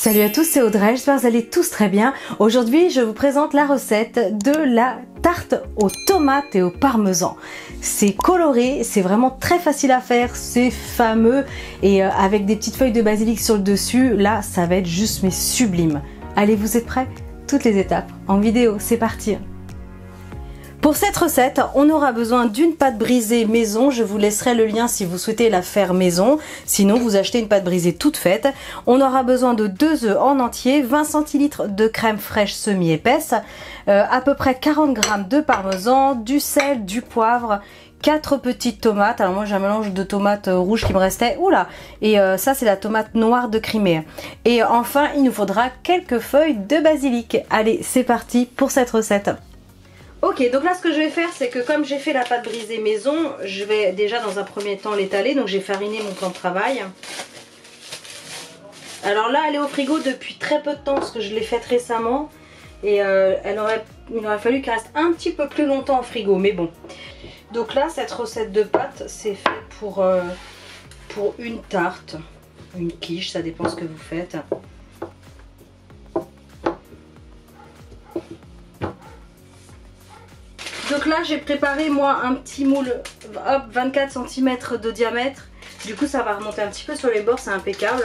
Salut à tous, c'est Audrey, j'espère que vous allez tous très bien. Aujourd'hui, je vous présente la recette de la tarte aux tomates et au parmesan. C'est coloré, c'est vraiment très facile à faire, c'est fameux et avec des petites feuilles de basilic sur le dessus, là, ça va être juste mais sublime. Allez, vous êtes prêts? Toutes les étapes en vidéo, c'est parti. Pour cette recette, on aura besoin d'une pâte brisée maison. Je vous laisserai le lien si vous souhaitez la faire maison. Sinon, vous achetez une pâte brisée toute faite. On aura besoin de 2 œufs en entier, 20 centilitres de crème fraîche semi-épaisse, à peu près 40 g de parmesan, du sel, du poivre, 4 petites tomates. Alors moi j'ai un mélange de tomates rouges qui me restait. Oula. Et ça c'est la tomate noire de Crimée. Et enfin, il nous faudra quelques feuilles de basilic. Allez, c'est parti pour cette recette. Ok, donc là ce que je vais faire, c'est que comme j'ai fait la pâte brisée maison, je vais déjà dans un premier temps l'étaler. Donc j'ai fariné mon plan de travail. Alors là elle est au frigo depuis très peu de temps parce que je l'ai faite récemment. Et il aurait fallu qu'elle reste un petit peu plus longtemps au frigo, mais bon. Donc là cette recette de pâte c'est fait pour une tarte, une quiche, ça dépend ce que vous faites. Donc là j'ai préparé moi un petit moule, hop, 24 cm de diamètre. Du coup ça va remonter un petit peu sur les bords, c'est impeccable.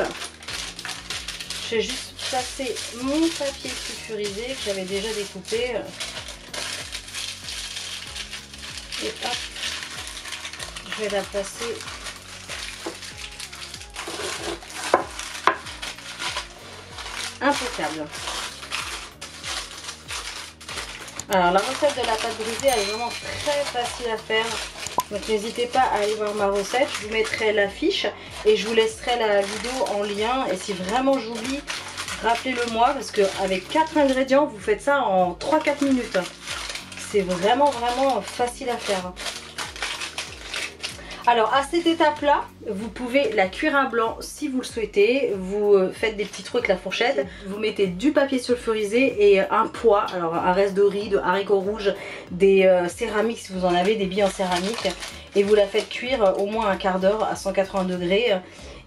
J'ai juste passé mon papier sulfurisé que j'avais déjà découpé. Et hop, je vais la passer. Impeccable. Alors la recette de la pâte brisée elle est vraiment très facile à faire, donc n'hésitez pas à aller voir ma recette, je vous mettrai l'affiche et je vous laisserai la vidéo en lien, et si vraiment j'oublie, rappelez-le moi parce qu'avec 4 ingrédients vous faites ça en 3-4 minutes. C'est vraiment facile à faire. Alors à cette étape là, vous pouvez la cuire à blanc si vous le souhaitez. Vous faites des petits trous avec la fourchette. Vous mettez du papier sulfurisé et un pois, alors un reste de riz, de haricots rouges, des céramiques si vous en avez, des billes en céramique. Et vous la faites cuire au moins un quart d'heure à 180 degrés.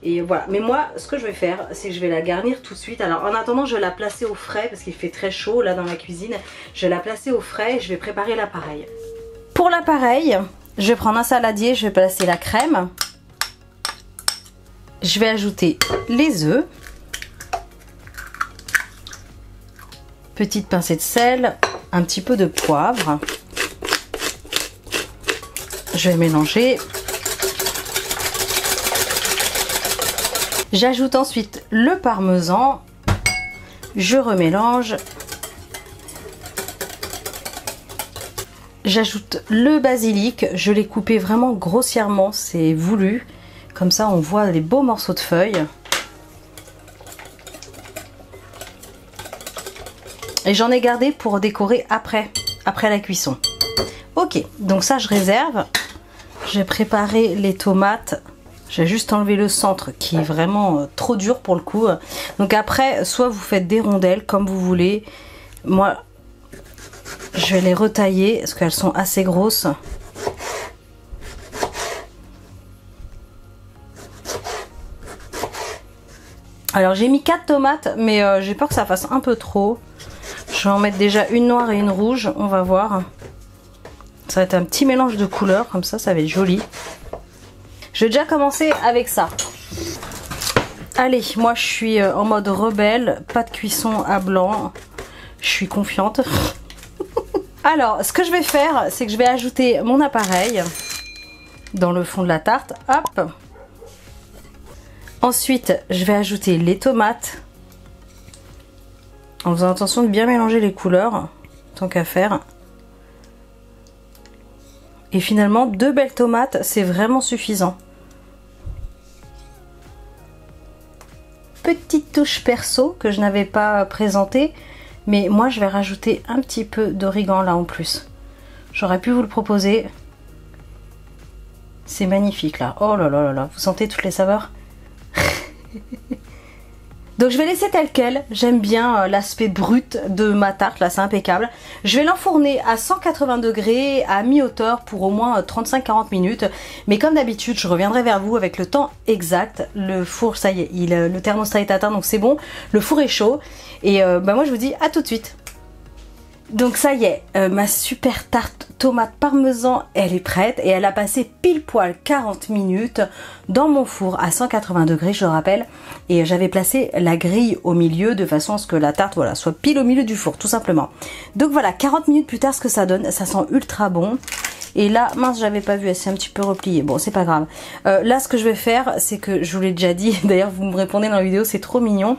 Et voilà. Mais moi ce que je vais faire, c'est que je vais la garnir tout de suite. Alors en attendant je vais la placer au frais parce qu'il fait très chaud là dans ma cuisine. Je vais la placer au frais et je vais préparer l'appareil. Pour l'appareil, je vais prendre un saladier, je vais placer la crème. Je vais ajouter les œufs. Petite pincée de sel, un petit peu de poivre. Je vais mélanger. J'ajoute ensuite le parmesan. Je remélange. J'ajoute le basilic, je l'ai coupé vraiment grossièrement, c'est voulu. Comme ça on voit les beaux morceaux de feuilles. Et j'en ai gardé pour décorer après la cuisson. Ok, donc ça je réserve. J'ai préparé les tomates. J'ai juste enlevé le centre qui est vraiment trop dur pour le coup. Donc après, soit vous faites des rondelles comme vous voulez. Moi, je vais les retailler parce qu'elles sont assez grosses. Alors j'ai mis 4 tomates mais j'ai peur que ça fasse un peu trop. Je vais en mettre déjà une noire et une rouge, on va voir. Ça va être un petit mélange de couleurs, comme ça va être joli. Je vais déjà commencer avec ça. Allez, moi je suis en mode rebelle, pas de cuisson à blanc. Je suis confiante. Alors, ce que je vais faire, c'est que je vais ajouter mon appareil dans le fond de la tarte. Hop. Ensuite, je vais ajouter les tomates. En faisant attention de bien mélanger les couleurs, tant qu'à faire. Et finalement, 2 belles tomates, c'est vraiment suffisant. Petite touche perso que je n'avais pas présentée. Mais moi je vais rajouter un petit peu d'origan là en plus. J'aurais pu vous le proposer. C'est magnifique là. Oh là là là là. Vous sentez toutes les saveurs? Donc je vais laisser tel quel, j'aime bien l'aspect brut de ma tarte, là c'est impeccable. Je vais l'enfourner à 180 degrés à mi-hauteur pour au moins 35-40 minutes. Mais comme d'habitude, je reviendrai vers vous avec le temps exact. Le four, ça y est, le thermostat est atteint, donc c'est bon. Le four est chaud. Et moi je vous dis à tout de suite. Donc ça y est, ma super tarte tomate parmesan, elle est prête et elle a passé pile poil 40 minutes dans mon four à 180 degrés, je le rappelle. Et j'avais placé la grille au milieu de façon à ce que la tarte voilà, soit pile au milieu du four, tout simplement. Donc voilà, 40 minutes plus tard, ce que ça donne, ça sent ultra bon. Et là, mince, j'avais pas vu, elle s'est un petit peu repliée. Bon, c'est pas grave. Là, ce que je vais faire, c'est que je vous l'ai déjà dit. D'ailleurs, vous me répondez dans la vidéo, c'est trop mignon.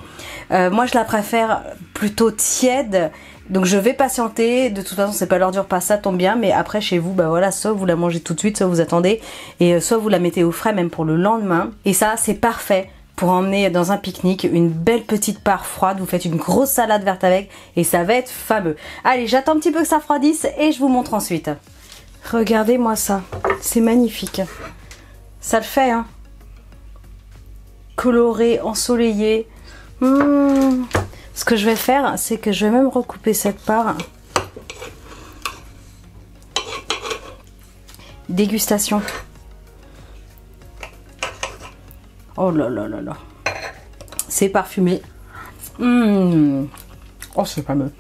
Moi, je la préfère plutôt tiède. Donc, je vais patienter. De toute façon, c'est pas l'heure du repas, ça tombe bien. Mais après, chez vous, bah voilà, soit vous la mangez tout de suite, soit vous attendez. Et soit vous la mettez au frais, même pour le lendemain. Et ça, c'est parfait pour emmener dans un pique-nique une belle petite part froide. Vous faites une grosse salade verte avec et ça va être fameux. Allez, j'attends un petit peu que ça refroidisse et je vous montre ensuite. Regardez-moi ça, c'est magnifique. Ça le fait, hein. Coloré, ensoleillé. Ce que je vais faire, c'est que je vais même recouper cette part. Dégustation. Oh là là là là. C'est parfumé. Oh, c'est fameux.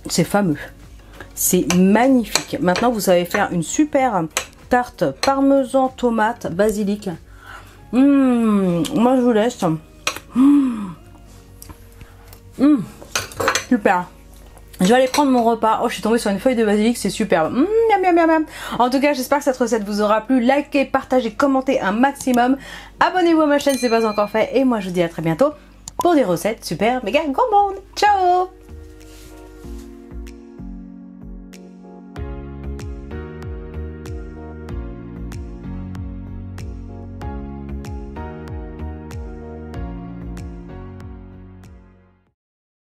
C'est fameux. C'est magnifique. Maintenant, vous savez faire une super tarte parmesan, tomate, basilic. Moi, je vous laisse. Super. Je vais aller prendre mon repas. Oh, je suis tombée sur une feuille de basilic, c'est superbe. Miam, miam, miam, miam. En tout cas, j'espère que cette recette vous aura plu. Likez, partagez, commentez un maximum. Abonnez-vous à ma chaîne si ce n'est pas encore fait. Et moi, je vous dis à très bientôt pour des recettes super méga gourmandes. Ciao!